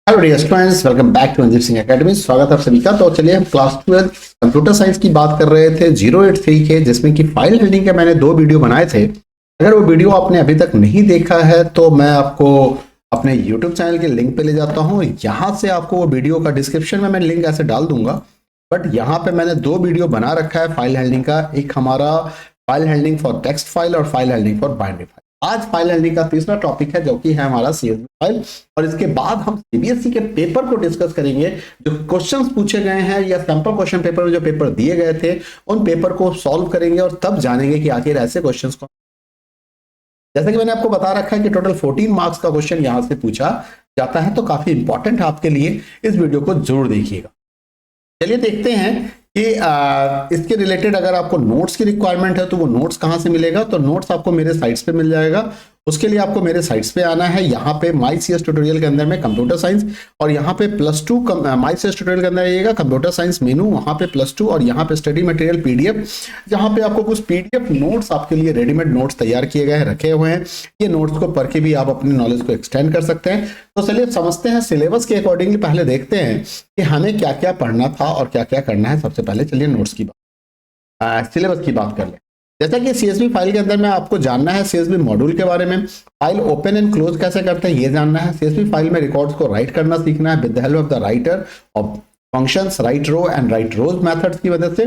Hello dear students, welcome back to Anjeer Singh academy. स्वागत है आप सभी का। तो चलिए हम क्लास 12 कंप्यूटर साइंस की बात कर रहे थे 083 के, जिसमें कि फाइल हेल्डिंग के मैंने 2 वीडियो बनाए थे। अगर वो वीडियो आपने अभी तक नहीं देखा है तो मैं आपको अपने यूट्यूब चैनल के लिंक पे ले जाता हूँ। यहाँ से आपको वो वीडियो का डिस्क्रिप्शन में मैं लिंक ऐसे डाल दूंगा। बट यहाँ पे मैंने 2 वीडियो बना रखा है फाइल हेल्डिंग का। एक हमारा file handling for text file और file handling for binary file. आज फाइल हेल्डिंग का तीसरा टॉपिक है, जो कि है हमारा सीएसवी फाइल। और इसके बाद हम सीबीएसई के पेपर को डिस्कस करेंगे। जो क्वेश्चंस पूछे गए हैं या सैंपल क्वेश्चन पेपर में जो पेपर दिए गए थे, उन पेपर को सॉल्व करेंगे और तब जानेंगे कि आखिर ऐसे क्वेश्चंस को, जैसे कि मैंने आपको बता रखा है कि टोटल 14 मार्क्स का क्वेश्चन यहां से पूछा जाता है, तो काफी इंपॉर्टेंट है आपके लिए। इस वीडियो को जरूर देखिएगा। चलिए देखते हैं कि इसके रिलेटेड अगर आपको नोट्स की रिक्वायरमेंट है तो वो नोट्स कहाँ से मिलेगा। तो नोट्स आपको मेरे साइट्स पे मिल जाएगा। उसके लिए आपको मेरे साइट्स पे आना है। यहाँ पे माई सी एस ट्यूटोरियल के अंदर में कंप्यूटर साइंस, और यहाँ पे +2 माई सी एस ट्यूटोरियल के अंदर आइएगा कंप्यूटर साइंस मेनू, वहाँ पे +2, और यहाँ पे स्टडी मटेरियल पीडीएफ, जहाँ पे आपको कुछ पीडीएफ नोट्स आपके लिए रेडीमेड नोट्स तैयार किए गए हैं, रखे हुए हैं। ये नोट्स को पढ़ के भी आप अपनी नॉलेज को एक्सटेंड कर सकते हैं। तो चलिए समझते हैं सिलेबस के अकॉर्डिंगली। पहले देखते हैं कि हमें क्या क्या पढ़ना था और क्या क्या करना है। सबसे पहले चलिए नोट्स की बात, सिलेबस की बात कर लें। जैसा कि सीएसवी फाइल के अंदर में आपको जानना है सीएसवी मॉड्यूल के बारे में। फाइल ओपन एंड क्लोज कैसे करते हैं ये जानना है। सीएसवी फाइल में रिकॉर्ड्स को राइट करना सीखना है with the help of the writer of functions, write row and write rows methods की मदद से।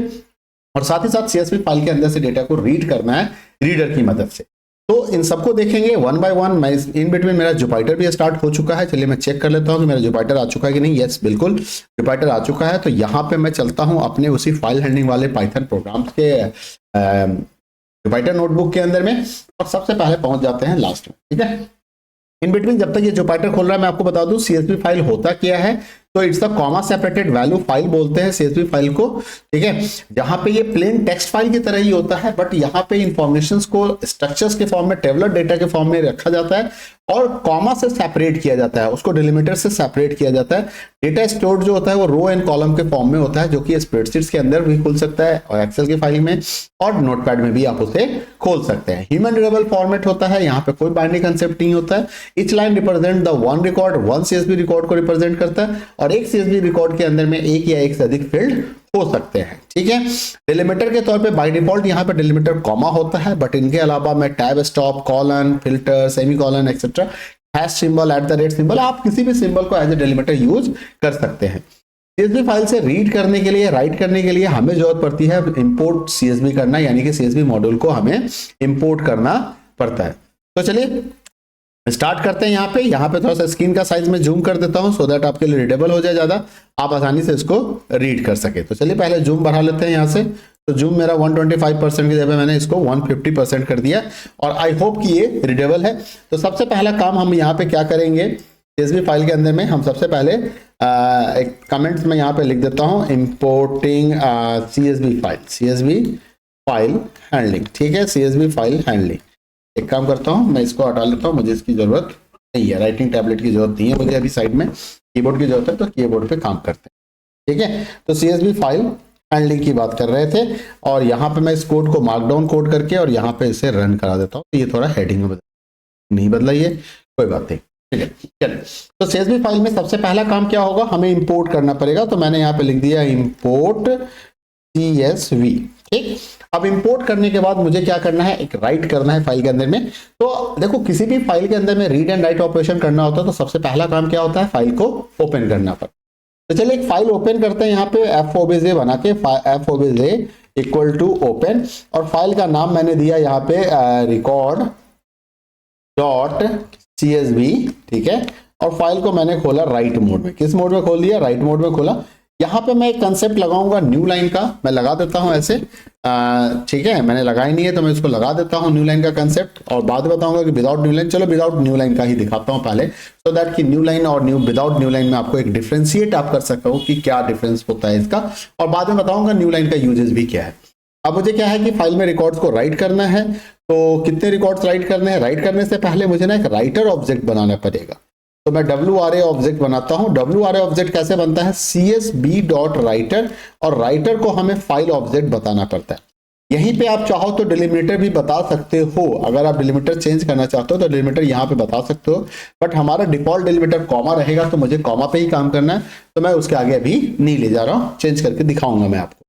और साथ ही साथ सीएसवी फाइल के अंदर से डेटा को रीड करना है रीडर की मदद से। तो इन सबको देखेंगे वन बाय वन। मैं इन बिटवीन मेरा जुपिटर भी स्टार्ट हो चुका है। चलिए मैं चेक कर लेता हूं कि मेरा जुपिटर आ चुका है कि नहीं। यस, बिल्कुल जुपिटर आ चुका है। तो यहाँ पे मैं चलता हूं अपने उसी फाइल हैंडलिंग वाले पाइथन प्रोग्राम्स के जुपिटर नोटबुक के अंदर में, और सबसे पहले पहुंच जाते हैं लास्ट में। ठीक है, इन बिटवीन जब तक ये जुपिटर खोल रहा है मैं आपको बता दूं सीएसवी फाइल होता क्या है। तो it's the comma separated value file बोलते हैं सीएसवी फाइल को। ठीक है, जहां पे ये प्लेन टेक्स्ट फाइल की तरह ही होता है, बट यहाँ पे इंफॉर्मेशंस को स्ट्रक्चर्स के फॉर्म में, टेबलर डेटा के फॉर्म में रखा जाता है और कॉमा से सेपरेट किया जाता है, उसको डिलिमीटर से सेपरेट किया जाता है। डेटा स्टोर्ड जो होता है वो रो एंड कॉलम के फॉर्म में होता है, जो कि स्प्रेडशीट्स के अंदर भी खुल सकता है और एक्सेल की फाइल में और नोटपैड में भी आप उसे खोल सकते हैं। ह्यूमन रीडेबल फॉर्मेट होता है, यहाँ पे कोई बाइनरी कंसेप्ट नहीं होता है। Each line represent the one record, one CSV record को रिप्रेजेंट करता है, और एक सीएसवी रिकॉर्ड के अंदर में एक या एक से अधिक फील्ड हो सकते हैं। ठीक है, डिलिमीटर के तौर पे बाय डिफॉल्ट यहाँ पे डिलिमीटर कॉमा होता है, बट इनके अलावा मैं tab, stop, colon, filter, semicolon etcetera, hash symbol, @ symbol, आप किसी भी सिंबल को एज ए डिलिमीटर यूज कर सकते हैं। सीएसवी फाइल से रीड करने के लिए, राइट करने के लिए हमें जरूरत पड़ती है इंपोर्ट सीएसवी करना, यानी कि सीएसवी मॉड्यूल को हमें इंपोर्ट करना पड़ता है। तो चलिए स्टार्ट करते हैं। यहाँ पे थोड़ा सा स्क्रीन का साइज में जूम कर देता हूं, सो दैट आपके लिए रीडेबल हो जाए, ज्यादा आप आसानी से इसको रीड कर सके। तो चलिए पहले जूम बढ़ा लेते हैं यहाँ से। तो जूम मेरा 125% की जगह मैंने इसको 150% कर दिया, और आई होप कि ये रीडेबल है। तो सबसे पहला काम हम यहाँ पे क्या करेंगे, सीएसवी फाइल के अंदर में हम सबसे पहले एक कमेंट्स में यहाँ पे लिख देता हूँ, इंपोर्टिंग सीएसवी फाइल हैंडलिंग। ठीक है, सीएसवी फाइल हैंडलिंग। एक काम करता हूं, मैं इसको हटा लेता हूं, मुझे इसकी जरूरत नहीं है। राइटिंग टैबलेट की जरूरत नहीं है मुझे अभी, साइड में कीबोर्ड की जरूरत है, तो कीबोर्ड पे काम करते हैं। ठीक है, तो सीएसवी फाइल हैंडलिंग की बात कर रहे थे, और यहाँ पे मैं इस कोड को मार्कडाउन कोड करके और यहाँ पे इसे रन करा देता हूँ। ये थोड़ा हेडिंग में नहीं बदला, ये कोई बात नहीं। ठीक है, चलिए तो सीएसवी फाइल में सबसे पहला काम क्या होगा, हमें इंपोर्ट करना पड़ेगा। तो मैंने यहाँ पे लिख दिया इंपोर्ट सीएसवी। ठीक, अब इंपोर्ट करने के बाद मुझे क्या करना है, एक राइट करना है फाइल के अंदर में। तो देखो किसी भी फाइल के अंदर में रीड एंड राइट ऑपरेशन करना होता है, तो सबसे पहला काम क्या होता है, फाइल को ओपन करना पड़ता है। तो चलिए एक फाइल ओपन करते हैं। यहाँ पे FOBJ बना के FOBJ इक्वल टू ओपन, और फाइल का नाम मैंने दिया यहाँ पे record डॉट CSV। ठीक है, और फाइल को मैंने खोला राइट मोड में। किस मोड में खोल दिया, राइट मोड में खोला। यहाँ पे मैं एक कंसेप्ट लगाऊंगा न्यू लाइन का, मैं लगा देता हूं ऐसे। ठीक है, मैंने लगाई नहीं है तो मैं इसको लगा देता हूं न्यू लाइन का कंसेप्ट, और बाद में बताऊंगा कि विदाउट न्यू लाइन। चलो विदाउट न्यू लाइन का ही दिखाता हूं पहले, सो दैट कि न्यू लाइन और विदाउट न्यू लाइन में आपको एक डिफ्रेंशिएट आप कर सकता हूं कि क्या डिफरेंस होता है इसका, और बाद में बताऊंगा न्यू लाइन का यूजेस भी क्या है। अब मुझे क्या है कि फाइल में रिकॉर्ड्स को राइट करना है। तो कितने रिकॉर्ड्स राइट करने हैं, राइट करने से पहले मुझे ना एक राइटर ऑब्जेक्ट बनाना पड़ेगा। तो मैं WRA ऑब्जेक्ट बनाता हूं। WRA ऑब्जेक्ट कैसे बनता है, CSV डॉट राइटर, और राइटर को हमें फाइल ऑब्जेक्ट बताना पड़ता है। यहीं पे आप चाहो तो डिलीमिटर भी बता सकते हो, अगर आप डिलीमिटर चेंज करना चाहते हो तो डिलीमिटर यहाँ पे बता सकते हो, बट हमारा डिफॉल्ट डिलीमिटर कॉमा रहेगा तो मुझे कॉमा पे ही काम करना है, तो मैं उसके आगे अभी नहीं ले जा रहा हूँ, चेंज करके दिखाऊंगा मैं आपको।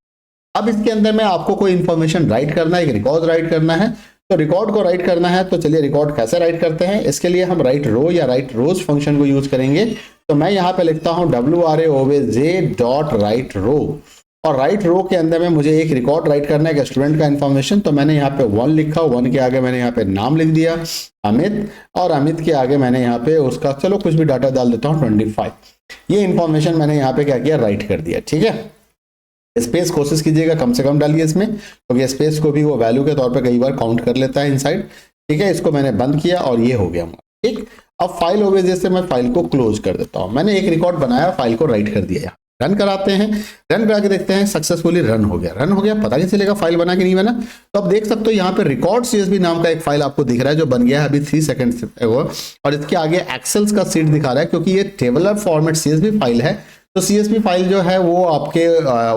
अब इसके अंदर में आपको कोई इंफॉर्मेशन राइट करना है, एक रिकॉर्ड राइट करना है, तो रिकॉर्ड को राइट करना है, तो चलिए रिकॉर्ड कैसे राइट करते हैं, इसके लिए हम राइट रो या राइट रोज फंक्शन को यूज करेंगे। तो मैं यहाँ पे लिखता हूँ WRAOBJ डॉट राइट रो, और राइट रो के अंदर में मुझे एक रिकॉर्ड राइट करना है, एक स्टूडेंट का इन्फॉर्मेशन, तो मैंने यहाँ पे 1 लिखा, 1 के आगे मैंने यहाँ पे नाम लिख दिया अमित, और अमित के आगे मैंने यहाँ पे उसका चलो कुछ भी डाटा डाल देता हूँ 25। ये इन्फॉर्मेशन मैंने यहाँ पे क्या किया, राइट कर दिया। ठीक है, स्पेस कोशिश कीजिएगा कम से कम डालिए इसमें, क्योंकि स्पेस को भी वो वैल्यू के तौर पे कई बार काउंट कर लेता है इनसाइड। ठीक है, इसको मैंने बंद किया और ये हो गया हमारा। ठीक, अब फाइल ओबीजे से मैं फाइल को क्लोज कर देता हूं। मैंने एक रिकॉर्ड बनाया, फाइल को राइट कर दिया, रन कराते हैं, रन करा के देखते हैं, सक्सेसफुली रन हो गया। रन हो गया, पता नहीं चलेगा फाइल बना कि नहीं बना। तो आप देख सकते हो यहाँ पे रिकॉर्ड CSV नाम का एक फाइल आपको दिख रहा है जो बन गया है अभी 3 सेकंड से, और इसके आगे एक्सेल्स का सीट दिखा रहा है, क्योंकि ये टेबलर फॉर्मेट CSV फाइल है। तो CSV फाइल जो है वो आपके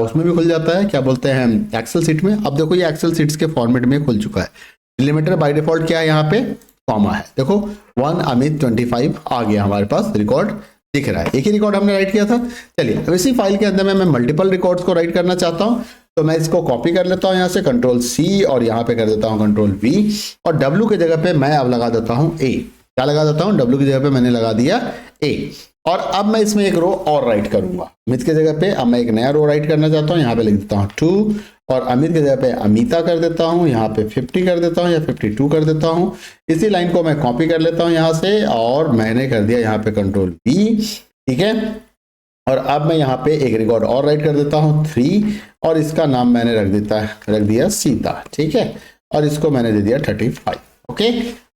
उसमें भी खुल जाता है, क्या बोलते हैं, एक्सेल सीट में। अब देखो ये एक्सेल सीट्स के फॉर्मेट में खुल चुका है। डिलीमिटर बाय डिफॉल्ट क्या है, यहाँ पे कॉमा है, देखो 1 अमित 25 आ गया हमारे पास, रिकॉर्ड दिख रहा है। एक ही रिकॉर्ड हमने राइट किया था। चलिए अब इसी फाइल के अंदर में मैं मल्टीपल रिकॉर्ड्स को राइट करना चाहता हूँ, तो मैं इसको कॉपी कर लेता हूँ यहाँ से, Ctrl+C, और यहाँ पे कर देता हूँ Ctrl+V, और W की जगह पे मैं अब लगा देता हूँ A। क्या लगा देता हूँ, W की जगह पे मैंने लगा दिया A। और अब मैं इसमें एक रो और राइट करूंगा, अमित की जगह पे अब मैं एक नया रो राइट करना चाहता हूँ, यहाँ पे लिख देता हूँ 2, और अमित की जगह पे अमिता कर देता हूँ, यहाँ पे 50 कर देता हूँ या 52 कर देता हूँ। इसी लाइन को मैं कॉपी कर लेता हूँ यहाँ से, और मैंने कर दिया यहाँ पे Ctrl+V। ठीक है, और अब मैं यहाँ पे एक रिकॉर्ड और राइट कर देता हूँ 3, और इसका नाम मैंने रख दिया सीता। ठीक है, और इसको मैंने दे दिया 35। ओके,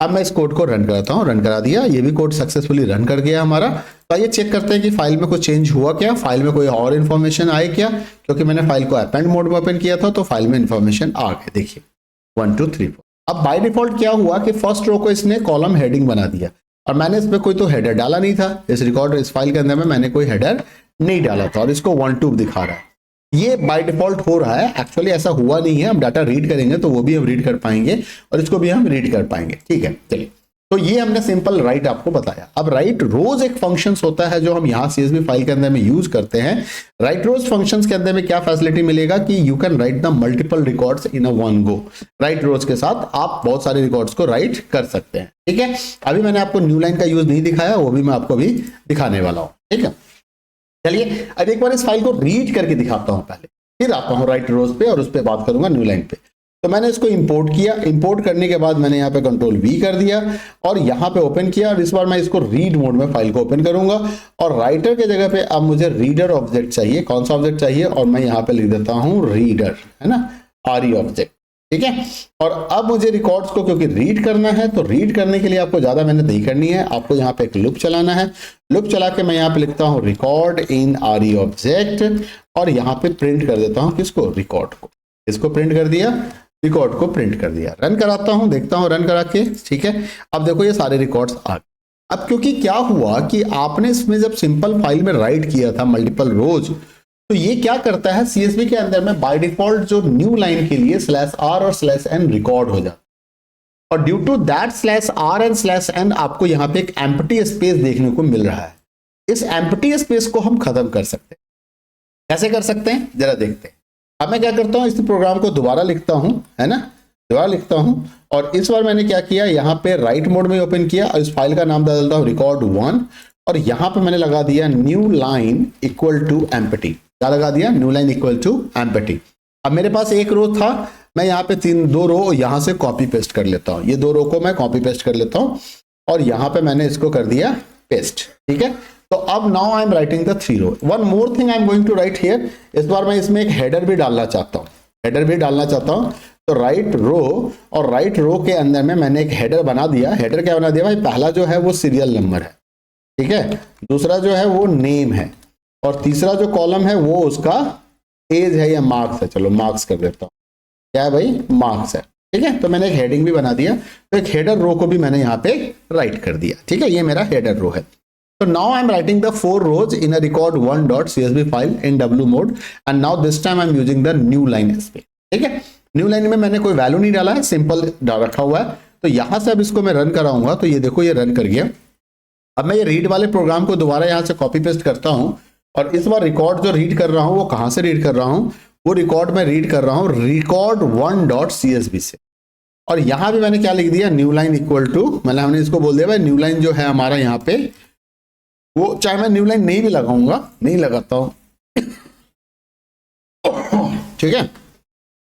अब मैं इस कोड को रन कराता हूँ, रन करा दिया, ये भी कोड सक्सेसफुली रन कर गया हमारा। तो आइए चेक करते हैं कि फाइल में कुछ चेंज हुआ क्या, फाइल में कोई और इन्फॉर्मेशन आए क्या, क्योंकि मैंने फाइल को अपेंड मोड में ओपन किया था तो फाइल में इन्फॉर्मेशन आ गए। देखिए 1 2 3 4। अब बाय डिफॉल्ट क्या हुआ कि फर्स्ट रो को इसने कॉलम हेडिंग बना दिया, और मैंने इसमें कोई तो हेडर डाला नहीं था, इस फाइल के अंदर में मैंने कोई हेडर नहीं डाला था, और इसको 1 2 दिखा रहा है। ये बाय डिफॉल्ट हो रहा है, एक्चुअली ऐसा हुआ नहीं है। हम डाटा रीड करेंगे तो वो भी हम रीड कर पाएंगे, और इसको भी हम रीड कर पाएंगे। ठीक है, चलिए, तो ये हमने सिंपल राइट आपको बताया। अब राइट रोज एक फंक्शंस होता है जो हम यहाँ CSV फाइल के अंदर में यूज करते हैं। राइट रोज फंक्शंस के अंदर में क्या फैसिलिटी मिलेगा कि you can write the multiple records in a one go. Write rows के साथ आप बहुत सारे रिकॉर्ड्स को राइट कर सकते हैं। ठीक है, अभी मैंने आपको न्यू लाइन का यूज नहीं दिखाया, वो भी मैं आपको अभी दिखाने वाला हूँ। ठीक है, चलिए अब एक बार इस फाइल को रीड करके दिखाता हूँ पहले, फिर आता हूँ राइट रोज पे और उस पर बात करूंगा न्यू लाइन पे। तो मैंने इसको इंपोर्ट किया, इंपोर्ट करने के बाद मैंने यहाँ पे Ctrl+V कर दिया और यहाँ पे ओपन किया, और इस बार मैं इसको रीड मोड में फाइल को ओपन करूंगा, और राइटर के जगह पे अब मुझे रीडर ऑब्जेक्ट चाहिए। कौन सा ऑब्जेक्ट चाहिए, और मैं यहाँ पे लिख देता हूँ रीडर, है ना, RE ऑब्जेक्ट। ठीक है, और अब मुझे रिकॉर्ड्स को क्योंकि रीड करना है, तो रीड करने के लिए आपको ज्यादा मेहनत नहीं करनी है, आपको यहाँ पे एक लूप चलाना है। लूप चला के मैं यहाँ पे लिखता हूँ रिकॉर्ड इन RE ऑब्जेक्ट, और यहाँ पे प्रिंट कर देता हूँ किसको, रिकॉर्ड को। इसको प्रिंट कर दिया, रिकॉर्ड को प्रिंट कर दिया। रन कराता हूं, देखता हूं रन करा के। ठीक है, अब देखो ये सारे रिकॉर्ड्स आ गए। अब क्योंकि क्या हुआ कि आपने इसमें जब सिंपल फाइल में राइट किया था मल्टीपल रोज, तो ये क्या करता है CSV के अंदर में बाय डिफॉल्ट जो न्यू लाइन के लिए /r और /n रिकॉर्ड हो जाता है, और due to that /r and /n आपको यहाँ पे एक एम्प्टी स्पेस देखने को मिल रहा है। इस एम्प्टी स्पेस को हम खत्म कर सकते हैं। कैसे कर सकते हैं जरा देखते हैं। अब मैं क्या करता हूं, इस प्रोग्राम को दोबारा लिखता हूं, है ना, दोबारा लिखता हूं, और इस बार मैंने क्या किया, यहाँ पे राइट मोड में ओपन किया और इस फाइल का नाम डालता हूं record1, और यहाँ पे मैंने लगा दिया new line equal to empty. क्या लगा दिया, new line equal to empty. अब मेरे पास एक रो था, मैं यहाँ पे 2 रो यहाँ से कॉपी पेस्ट कर लेता हूँ। ये 2 रो को मैं कॉपी पेस्ट कर लेता हूँ, और यहाँ पे मैंने इसको कर दिया पेस्ट। ठीक है, तो अब now I am writing the 3 row. One more thing I am going to write here. इस बार मैं इसमें एक हेडर भी डालना चाहता हूँ, हेडर भी डालना चाहता हूँ। तो राइट रो, और राइट रो के अंदर में मैंने एक हेडर बना दिया। हेडर क्या बना दिया भाई, पहला जो है वो सीरियल नंबर है, ठीक है, दूसरा जो है वो नेम है, और तीसरा जो कॉलम है वो उसका एज है या मार्क्स है। चलो मार्क्स कर देता हूँ, क्या है भाई, मार्क्स है। ठीक है, तो मैंने एक हेडिंग भी बना दिया, तो एक हेडर रो को भी मैंने यहाँ पे राइट कर दिया। ठीक है, ये मेरा हेडर रो है। So now I'm writing the 4 rows in a record1.csv file in W mode, and now this time I'm using the new line space. ठीक है, न्यू लाइन में मैंने कोई वैल्यू नहीं डाला है, सिंपल रखा हुआ है। तो यहां से अब इसको मैं रन कराऊंगा तो ये देखो ये रन कर गया। अब मैं ये रीड वाले प्रोग्राम को दोबारा यहां से कॉपी पेस्ट करता हूं और इस बार रिकॉर्ड जो रीड कर रहा हूं वो कहां से रीड कर रहा हूं, वो रिकॉर्ड में रीड कर रहा हूं record1.csv से। और यहां भी मैंने क्या लिख दिया, न्यू लाइन इक्वल टू, मतलब हमने इसको बोल दिया भाई न्यू लाइन जो है हमारा यहाँ पे, वो चाहे मैं न्यू लाइन नहीं भी लगाऊंगा, नहीं लगाता हूं, ठीक है,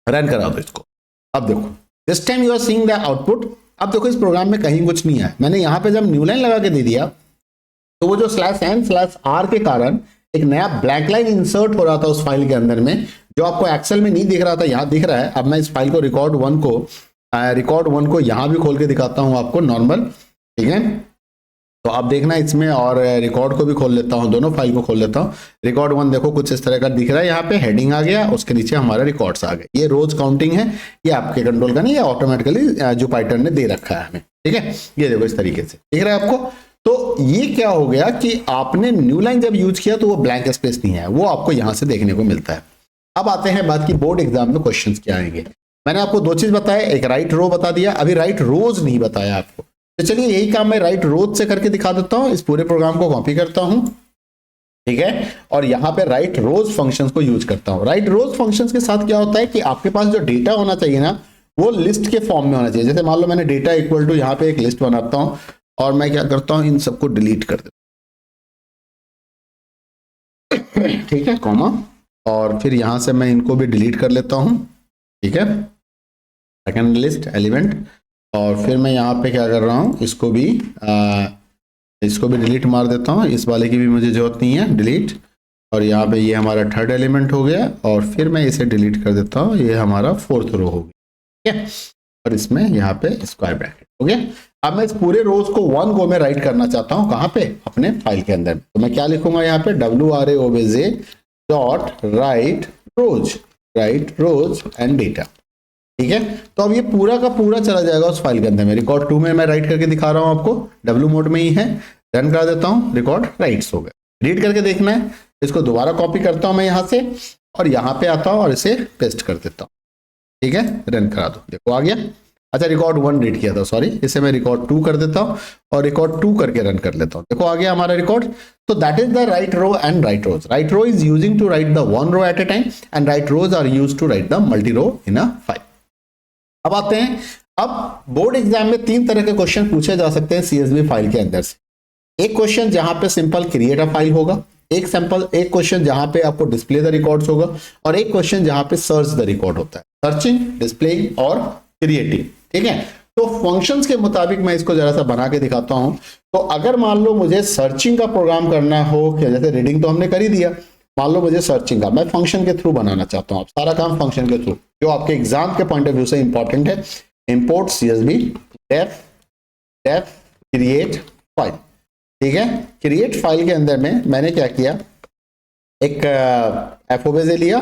रन करा दो इसको। अब देखो this time you are seeing the output. अब देखो इस प्रोग्राम में कहीं कुछ नहीं है, मैंने यहां पे जब न्यू लाइन लगा के दे दिया तो वो जो /n/r के कारण एक नया ब्लैक लाइन इंसर्ट हो रहा था उस फाइल के अंदर में, जो आपको एक्सेल में नहीं दिख रहा था, यहां दिख रहा है। अब मैं इस फाइल को रिकॉर्ड वन को यहां भी खोल के दिखाता हूं आपको नॉर्मल, ठीक है। तो आप देखना इसमें, और रिकॉर्ड को भी खोल लेता हूं, दोनों फाइल को खोल लेता हूं। रिकॉर्ड वन देखो कुछ इस तरह का दिख रहा है, यहाँ पे हेडिंग आ गया, उसके नीचे हमारे रिकॉर्ड्स आ गए। ये रोज काउंटिंग है, ये आपके कंट्रोल का नहीं, ये ऑटोमेटिकली जो पाइथन ने दे रखा है हमें, ठीक है। ये देखो इस तरीके से दिख रहा है आपको। तो ये क्या हो गया कि आपने न्यू लाइन जब यूज किया तो वो ब्लैंक स्पेस नहीं है, वो आपको यहां से देखने को मिलता है। अब आते हैं बात की बोर्ड एग्जाम में क्वेश्चंस क्या आएंगे। मैंने आपको दो चीज बताया, एक राइट रो बता दिया, अभी राइट रोज नहीं बताया आपको। तो चलिए यही काम मैं राइट रोज से करके दिखा देता हूं। इस पूरे प्रोग्राम को कॉपी करता हूं, ठीक है, और यहां पे राइट रोज फंक्शंस को यूज करता हूं। राइट रोज फंक्शंस के साथ क्या होता है कि आपके पास जो डेटा होना चाहिए ना, वो लिस्ट के फॉर्म में होना चाहिए। जैसे मान लो मैंने डेटा इक्वल टू यहां पे एक लिस्ट बनाता हूं और मैं क्या करता हूं, इन सबको डिलीट कर देता हूं, ठीक है, कॉमा, और फिर यहां से मैं इनको भी डिलीट कर लेता हूं, ठीक है, सेकंड लिस्ट एलिमेंट। और फिर मैं यहाँ पे क्या कर रहा हूँ, इसको भी डिलीट मार देता हूँ, इस वाले की भी मुझे जरूरत नहीं है, डिलीट। और यहाँ पे ये हमारा थर्ड एलिमेंट हो गया, और फिर मैं इसे डिलीट कर देता हूँ, ये हमारा फोर्थ रो हो गया, ठीक है। और इसमें यहाँ पे स्क्वायर ब्रैकेट हो गया। अब मैं इस पूरे रोज को वन गो में राइट करना चाहता हूँ, कहाँ पे, अपने फाइल के अंदर। तो मैं क्या लिखूंगा यहाँ पे, wraobj.write rows and data, ठीक है। तो अब ये पूरा का पूरा चला जाएगा उस फाइल के अंदर में। रिकॉर्ड 2 में मैं राइट करके दिखा रहा हूं आपको, डब्ल्यू मोड में ही है, रन कर देता हूं, रिकॉर्ड राइट्स हो गए। रीड करके देखना है, इसको दोबारा कॉपी करता हूं मैं यहां से, और यहां पे आता हूं और इसे पेस्ट कर देता हूं, ठीक है, रन करा दो, देखो आ गया। अच्छा रिकॉर्ड 1 रीड किया था, सॉरी, इसे मैं रिकॉर्ड 2 कर देता हूं और रिकॉर्ड 2 करके रन कर लेता हूं, देखो आ गया हमारा रिकॉर्ड। तो that is the write row and write rows. Write row is using to write the one row at a time and write rows are used to write the multi row in a file. अब आते हैं, अब board exam में 3 तरह के question पूछे जा सकते हैं सीएसवी फाइल के अंदर से। एक क्वेश्चन जहां पे सिंपल क्रिएट अ फाइल होगा, एक क्वेश्चन जहां पे आपको डिस्प्ले द रिकॉर्ड्स होगा, और एक क्वेश्चन जहां पे सर्च द रिकॉर्ड होता है, सर्चिंग, डिस्प्लेइंग और क्रिएटिंग, ठीक है। तो फंक्शंस के मुताबिक मैं इसको जरा सा बना के दिखाता हूं। तो अगर मान लो मुझे सर्चिंग का प्रोग्राम करना हो, जैसे रीडिंग तो हमने कर ही दिया, मान लो मुझे सर्चिंग का मैं फंक्शन के थ्रू बनाना चाहता हूं, सारा काम फंक्शन के थ्रू, जो आपके एग्जाम के पॉइंट ऑफ व्यू से इंपॉर्टेंट है। Import CSV def create file, ठीक है। क्रिएट फाइल के अंदर में मैंने क्या किया, एक एफओबीजे लिया,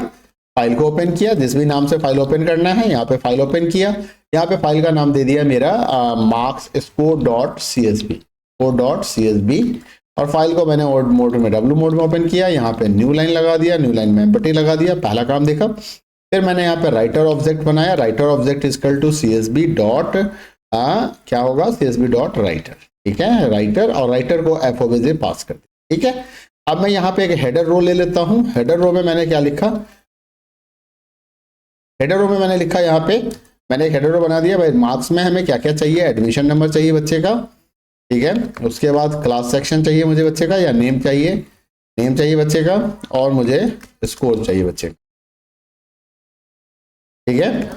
फाइल को ओपन किया, जिस भी नाम से फाइल ओपन करना है, यहाँ पे फाइल ओपन किया, यहाँ पे फाइल का नाम दे दिया मेरा मार्क्स score.csv, और फाइल को मैंने मोड में डब्ल्यू मोड में ओपन किया, यहाँ पे न्यू लाइन लगा दिया, न्यू लाइन में एम्पटी लगा दिया, पहला काम देखा। फिर मैंने यहाँ पे राइटर ऑब्जेक्ट बनाया, writer object equal to csv dot क्या होगा, csv डॉट राइटर, ठीक है, राइटर, और राइटर को एफओबीजे पास कर दिया, ठीक है। अब मैं यहाँ पे एक हेडर रो ले लेता हूँ। हेडर रो में मैंने क्या लिखा, हेडर रो में मैंने लिखा, यहाँ पे मैंने एक हेडर रो बना दिया भाई। मार्क्स में हमें क्या क्या चाहिए, एडमिशन नंबर चाहिए बच्चे का, ठीक है, उसके बाद क्लास सेक्शन चाहिए मुझे बच्चे का, या नेम चाहिए बच्चे का, और मुझे स्कोर चाहिए बच्चे का, ठीक है।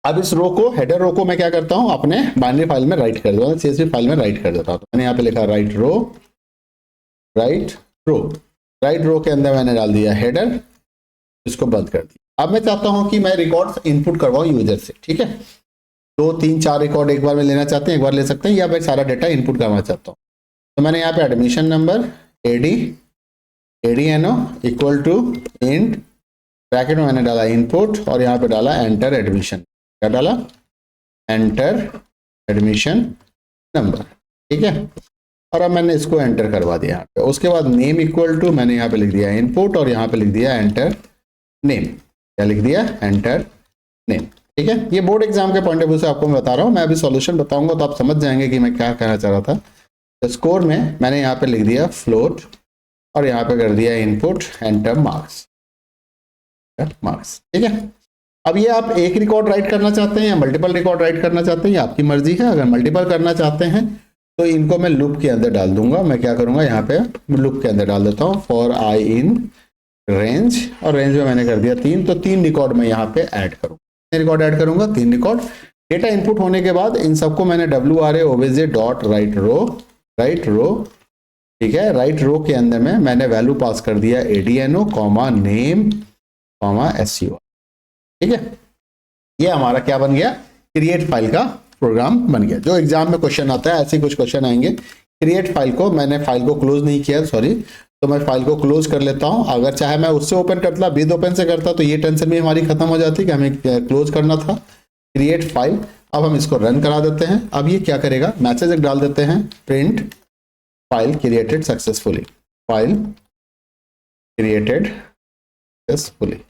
अब इस रो को, हेडर रो को मैं क्या करता हूं, अपने बाइनरी फाइल में राइट कर देता हूं, सीएसवी फाइल में राइट कर देता हूं। तो मैंने यहाँ पे लिखा राइट रो के अंदर मैंने डाल दिया हेडर, इसको बंद कर दिया। अब मैं चाहता हूं कि मैं रिकॉर्ड्स इनपुट करवाऊं यूजर से, ठीक है, 2 3 4 रिकॉर्ड एक बार में लेना चाहते हैं, एक बार ले सकते हैं, या मैं सारा डेटा इनपुट करना चाहता हूं। तो मैंने यहाँ पे admission number ADNO equal to int, bracket में मैंने डाला इनपुट, और यहाँ पे डाला एंटर एडमिशन, क्या डाला, एंटर एडमिशन नंबर, ठीक है। और अब मैंने इसको एंटर करवा दिया यहाँ पे। उसके बाद नेम इक्वल टू, मैंने यहाँ पे लिख दिया इनपुट, और यहाँ पे लिख दिया एंटर नेम, क्या लिख दिया, एंटर नेम। ठीक है, ये बोर्ड एग्जाम के पॉइंट ऑफ व्यू से आपको मैं बता रहा हूँ, मैं अभी सॉल्यूशन बताऊंगा तो आप समझ जाएंगे कि मैं क्या कहना चाह रहा था। तो स्कोर में मैंने यहाँ पे लिख दिया फ्लोट और यहाँ पे कर दिया इनपुट एंटर मार्क्स। ठीक है, अब ये आप एक रिकॉर्ड राइट करना चाहते हैं या मल्टीपल रिकॉर्ड राइट करना चाहते हैं, ये आपकी मर्जी है। अगर मल्टीपल करना चाहते हैं तो इनको मैं लूप के अंदर डाल दूंगा। मैं क्या करूंगा, यहाँ पे लूप के अंदर डाल देता हूँ फॉर आई इन रेंज, और रेंज में मैंने कर दिया 3, तो 3 रिकॉर्ड मैं यहाँ पे ऐड करूंगा। कितने रिकॉर्ड ऐड करूंगा, 3 रिकॉर्ड। डेटा इनपुट होने के बाद इन सबको मैंने WRA OBJ डॉट राइट रो, ठीक है, राइट रो के अंदर में मैंने वैल्यू पास कर दिया ADNO comma name comma SUR। ठीक है, ये हमारा क्या बन गया, क्रिएट फाइल का प्रोग्राम बन गया। जो एग्जाम में क्वेश्चन आता है ऐसे कुछ क्वेश्चन आएंगे। क्रिएट फाइल को मैंने फाइल को क्लोज नहीं किया, सॉरी, तो मैं फाइल को क्लोज कर लेता हूं। अगर चाहे मैं उससे ओपन करता, विद ओपन से करता, तो ये टेंशन भी हमारी खत्म हो जाती कि हमें क्लोज करना था। क्रिएट फाइल, अब हम इसको रन करा देते हैं। अब ये क्या करेगा, मैसेज एक डाल देते हैं, print file created successfully, file created successfully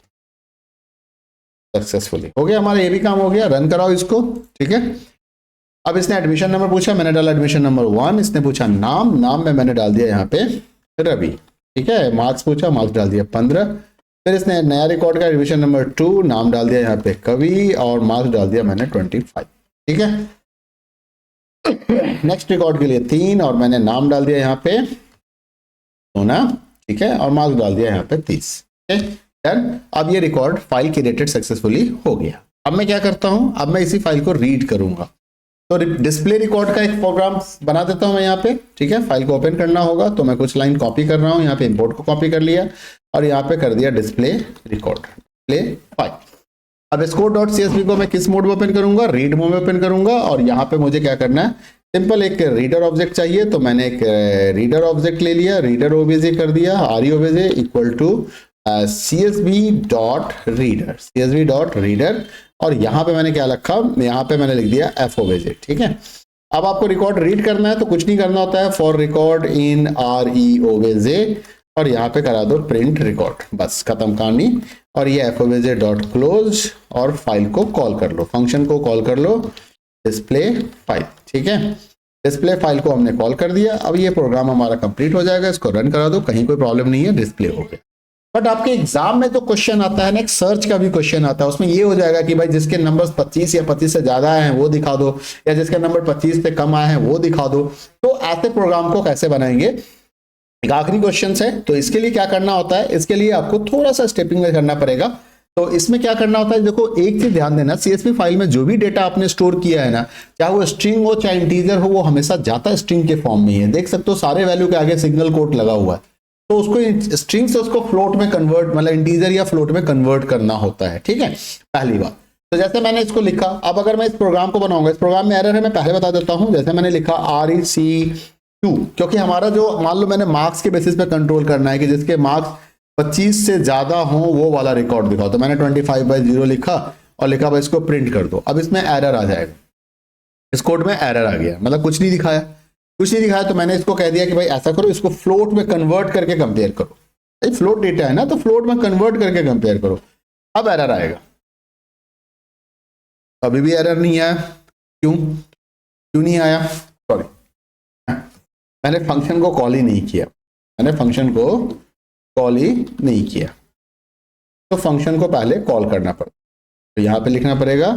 हो गया हमारा, ये भी काम हो गया। रन कराओ इसको। ठीक है, अब इसने एडमिशन नंबर पूछा, मैंने डाला एडमिशन नंबर 1। इसने पूछा नाम में मैंने डाल दिया यहाँ पे रवि। ठीक है, मार्क्स पूछा, मार्क्स डाल दिया 15। फिर इसने नया रिकॉर्ड का एडमिशन नंबर 2, नाम डाल दिया यहाँ पे कवि, और मार्क्स डाल दिया मैंने 25। ठीक है, नेक्स्ट रिकॉर्ड के लिए 3, और मैंने नाम डाल दिया यहाँ पे सोना। ठीक है, और मार्क्स डाल दिया यहाँ पे 30। ठीक है, डन। अब ये रिकॉर्ड फाइल क्रिएटेड सक्सेसफुली हो गया। अब मैं क्या करता हूं, अब मैं इसी फाइल को रीड करूंगा। तो डिस्प्ले रिकॉर्ड का एक प्रोग्राम बना देता हूं मैं यहाँ पे। ठीक है, फाइल को ओपन करना होगा, तो मैं कुछ लाइन कॉपी कर रहा हूं, यहाँ पे इंपोर्ट को कॉपी कर लिया और यहाँ पे कर दिया डिस्प्ले रिकॉर्ड, डिस्प्ले फाइल। अब score.csv को मैं किस मोड में ओपन करूंगा, रीड मोड में ओपन करूंगा। और यहाँ पे मुझे क्या करना है, सिंपल एक रीडर ऑब्जेक्ट चाहिए, तो मैंने एक रीडर ऑब्जेक्ट ले लिया, रीडर OBJ कर दिया, REOBJ equal to CSV dot reader, और यहाँ पे मैंने क्या रखा, यहाँ पे मैंने लिख दिया FOBJ। ठीक है, अब आपको रिकॉर्ड रीड करना है तो कुछ नहीं करना होता है, फॉर रिकॉर्ड इन REOBJ, और यहाँ पे करा दो प्रिंट रिकॉर्ड, बस खत्म कहानी। और ये FOBJ डॉट क्लोज, और फाइल को कॉल कर लो, फंक्शन को कॉल कर लो, डिस्प्ले फाइल। ठीक है, डिस्प्ले फाइल को हमने कॉल कर दिया। अब ये प्रोग्राम हमारा कंप्लीट हो जाएगा, इसको रन करा दो, कहीं कोई प्रॉब्लम नहीं है, डिस्प्ले हो गया। बट आपके एग्जाम में तो क्वेश्चन आता है ना, एक सर्च का भी क्वेश्चन आता है, उसमें ये हो जाएगा कि भाई जिसके नंबर्स 25 या 25 से ज्यादा आए हैं वो दिखा दो, या जिसके नंबर 25 से कम आए हैं वो दिखा दो। तो ऐसे प्रोग्राम को कैसे बनाएंगे, एक आखिरी क्वेश्चन है। तो इसके लिए क्या करना होता है, इसके लिए आपको थोड़ा सा स्टेपिंग में करना पड़ेगा। तो इसमें क्या करना होता है, देखो एक चीज ध्यान देना, CSV फाइल में जो भी डेटा आपने स्टोर किया है ना, चाहे वो स्ट्रिंग हो चाहे इंटीजर हो, वो हमेशा जाता स्ट्रिंग के फॉर्म में ही है। देख सकते हो सारे वैल्यू के आगे सिंगल कोट लगा हुआ है, तो उसको स्ट्रिंग से उसको फ्लोट में कन्वर्ट, मतलब इंटीजर या फ्लोट में कन्वर्ट करना होता है। ठीक है, पहली बात। तो जैसे मैंने इसको लिखा, अब अगर मैं इस प्रोग्राम को बनाऊंगा, इस प्रोग्राम में एरर है, मैं पहले बता देता हूं। जैसे मैंने लिखा REC2, क्योंकि हमारा जो, मान लो मैंने मार्क्स के बेसिस पे कंट्रोल करना है कि जिसके मार्क्स 25 से ज्यादा हो वो वाला रिकॉर्ड दिखाओ, तो मैंने 25/0 लिखा और लिखा भाई इसको प्रिंट कर दो। अब इसमें एरर आ जाएगा, इस कोड में एरर आ गया, मतलब कुछ नहीं दिखाया, तो मैंने इसको कह दिया कि भाई ऐसा करो, इसको फ्लोट में कन्वर्ट करके कंपेयर करो। भाई फ्लोट डेटा है ना, तो फ्लोट में कन्वर्ट करके कंपेयर करो। अब एरर आएगा, अभी भी एरर नहीं आया, क्यों नहीं आया, सॉरी मैंने फंक्शन को कॉल ही नहीं किया, तो फंक्शन को पहले कॉल करना पड़ता, तो यहां पे लिखना पड़ेगा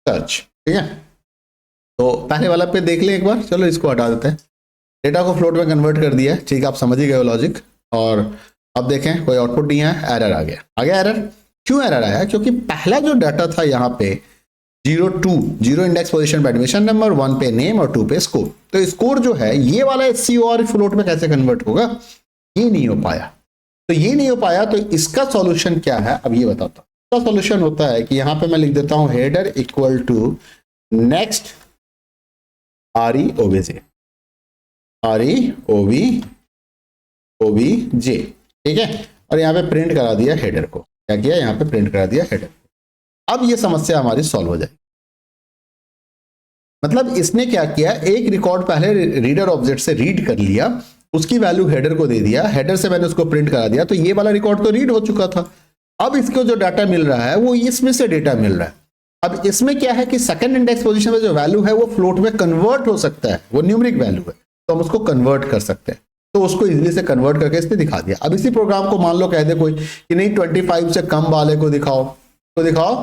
सर्च। ठीक है, तो पहले वाला पे देख लें एक बार, चलो इसको हटा देते हैं। डेटा को फ्लोट में कन्वर्ट कर दिया, ठीक है, आप समझ ही गए लॉजिक। और अब देखें कोई आउटपुट नहीं है, एरर आ गया एरर। क्यों एरर आया, क्योंकि पहला जो डाटा था यहाँ पे 0 इंडेक्स पोजीशन पे एडमिशन नंबर, 1 पे नेम और 2 पे स्कोर। तो स्कोर जो है ये वाला SCOR फ्लोट में कैसे कन्वर्ट होगा, ये नहीं हो पाया। तो इसका सॉल्यूशन क्या है, अब ये बताता हूं। इसका सॉल्यूशन होता है कि यहां पे मैं लिख देता हूं header equal to next REOBJ, ठीक है, और यहाँ पे प्रिंट करा दिया हेडर को। क्या किया, यहाँ पे प्रिंट करा दिया हेडर। अब ये समस्या हमारी सॉल्व हो जाएगी। मतलब इसने क्या किया, एक रिकॉर्ड पहले रीडर ऑब्जेक्ट से रीड कर लिया, उसकी वैल्यू हेडर को दे दिया, हेडर से मैंने उसको प्रिंट करा दिया, तो ये वाला रिकॉर्ड तो रीड हो चुका था। अब इसको जो डाटा मिल रहा है वो इसमें से डेटा मिल रहा है। अब इसमें क्या है कि सेकंड इंडेक्स पोजीशन में जो वैल्यू है वो फ्लोट में कन्वर्ट हो सकता है, वो न्यूमेरिक वैल्यू है, तो हम उसको कन्वर्ट कर सकते हैं। तो उसको इजीली से कन्वर्ट करके इसने दिखा दिया। अब इसी प्रोग्राम को मान लो कह दे कोई कि नहीं 25 से कम वाले को दिखाओ, तो दिखाओ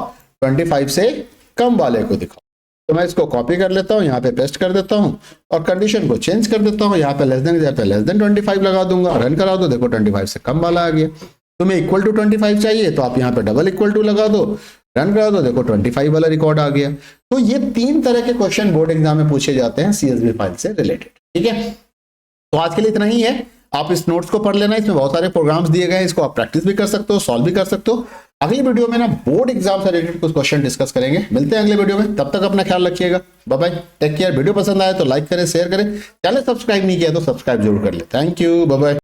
25 से कम वाले को दिखाओ। तो मैं इसको कॉपी कर लेता हूँ, यहाँ पे पेस्ट कर देता हूँ और कंडीशन को चेंज कर देता हूँ, यहाँ पे लेस देन जगह पे लेस देन 25 लगा दूंगा, रन करा दो, देखो 25 से कम वाला आ गया। तुम्हें इक्वल टू 25 चाहिए तो आप यहाँ पे डबल इक्वल टू लगा दो, रन करा दो, देखो 25 वाला रिकॉर्ड आ गया। तो ये 3 तरह के क्वेश्चन बोर्ड एग्जाम में पूछे जाते हैं सीएसवी फाइल से रिलेटेड। ठीक है, तो आज के लिए इतना ही है। आप इस नोट्स को पढ़ लेना, इसमें बहुत सारे प्रोग्राम्स दिए गए हैं, इसको आप प्रैक्टिस भी कर सकते हो, सॉल्व भी कर सकते हो। अगली वीडियो में ना बोर्ड एग्जाम से रिलेटेड कुछ क्वेश्चन डिस्कस करेंगे। मिलते हैं अगले वीडियो में, तब तक अपना ख्याल रखिएगा। Bye bye, take care. Video पसंद आए तो लाइक करें, शेयर करें, चैनल सब्सक्राइब नहीं किया तो सब्सक्राइब जरूर कर ले। Thank you, bye bye.